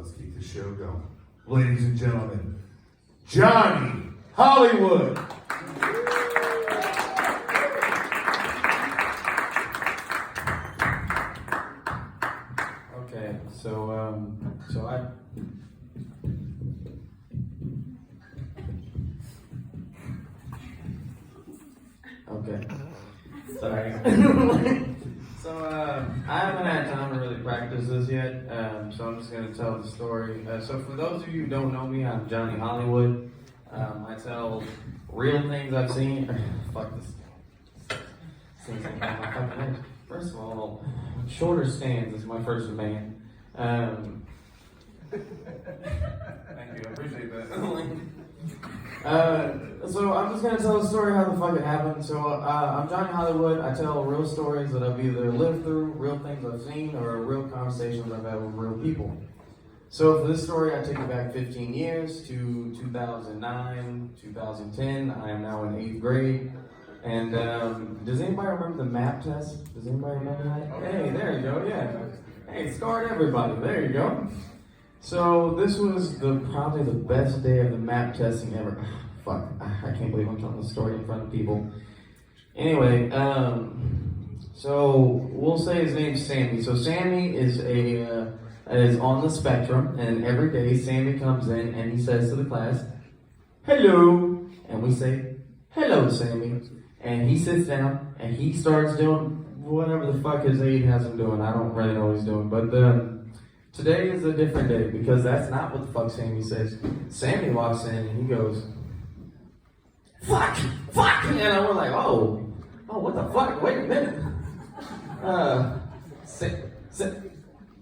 let's keep the show going. Ladies and gentlemen, Johnny Hollywood. Okay, so I. Okay. Sorry. I haven't had time to really practice this yet, so I'm just going to tell the story. So for those of you who don't know me, I'm Johnny Hollywood. I tell real things I've seen. Fuck this. First of all, shorter stands is my first demand. Thank you, I appreciate that. So I'm just gonna tell a story how the fuck it happened. So I'm Johnny Hollywood. I tell real stories that I've either lived through, real things I've seen, or real conversations I've had with real people. So for this story, I take it back 15 years to 2009, 2010. I am now in 8th grade. And does anybody remember the map test? Does anybody remember that? Hey, there you go, yeah. Hey, scarred everybody, there you go. So this was probably the best day of the map testing ever. Fuck, I can't believe I'm telling this story in front of people. Anyway, so we'll say his name's Sammy. So Sammy is on the spectrum, and every day Sammy comes in and he says to the class, "Hello," and we say, "Hello, Sammy." And he sits down and he starts doing whatever the fuck his aide has him doing. I don't really know what he's doing, but today is a different day because that's not what the fuck Sammy says. Sammy walks in and he goes, "Fuck, fuck," and we're like, oh, what the fuck? Wait a minute.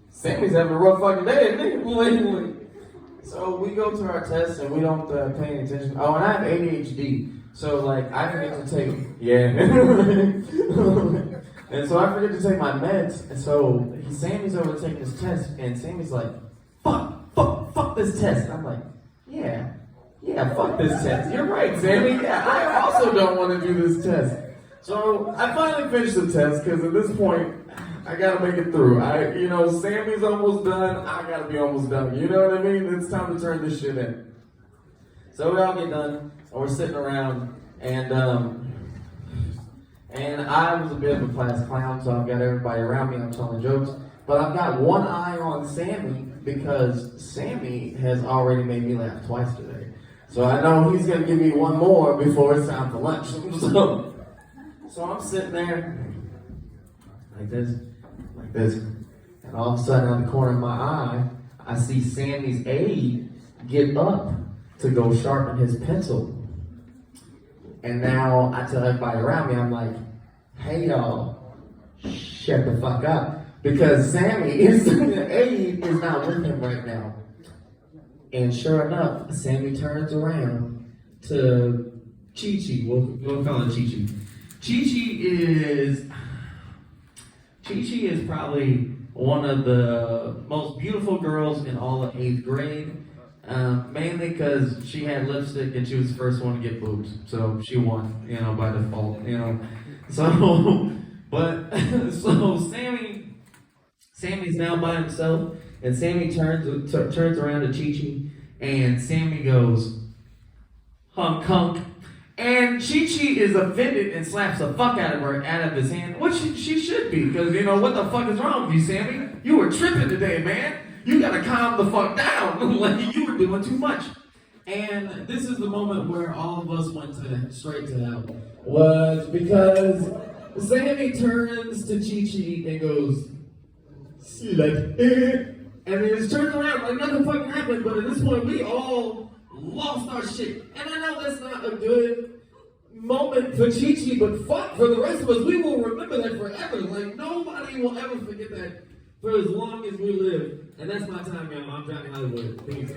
Sammy's having a rough fucking day, isn't he? So we go to our test and we don't pay any attention. Oh, and I have ADHD. So, like, I forget to take, and so I forget to take my meds, and so Sammy's over taking his test, and Sammy's like, fuck this test. And I'm like, yeah, fuck this test. You're right, Sammy. Yeah, I also don't want to do this test. So I finally finished the test, because at this point, I gotta make it through. Sammy's almost done, I gotta be almost done. You know what I mean? It's time to turn this shit in. So we all get done, and we're sitting around, and I was a bit of a class clown, so I've got everybody around me, I'm telling jokes, but I've got one eye on Sammy, because Sammy has already made me laugh twice today. So I know he's gonna give me one more before it's time for lunch. So I'm sitting there, like this, and all of a sudden, out of the corner of my eye, I see Sammy's aide get up to go sharpen his pencil. And now I tell everybody around me, I'm like, "Hey y'all, shut the fuck up." Because Sammy the aide is not with him right now. And sure enough, Sammy turns around to Chi-Chi. We'll call her Chi-Chi. Chi-Chi is probably one of the most beautiful girls in all of 8th grade. Mainly because she had lipstick and she was the first one to get boobs, so she won, by default, So, so Sammy's now by himself, and Sammy turns around to Chi-Chi, and Sammy goes, "Hunk," and Chi-Chi is offended and slaps the fuck out of his hand, which she should be, because what the fuck is wrong with you, Sammy? You were tripping today, man. You gotta calm the fuck down. Like, you were doing too much. And this is the moment where all of us went straight to hell. Was because Sammy turns to Chi-Chi and goes, like, and then just turns around like nothing fucking happened. But at this point, we all lost our shit. And I know that's not a good moment for Chi-Chi, but fuck, for the rest of us, we will remember that forever. Like, nobody will ever forget that for as long as we live. And that's my time, y'all. I'm Johnny Hollywood. Peace.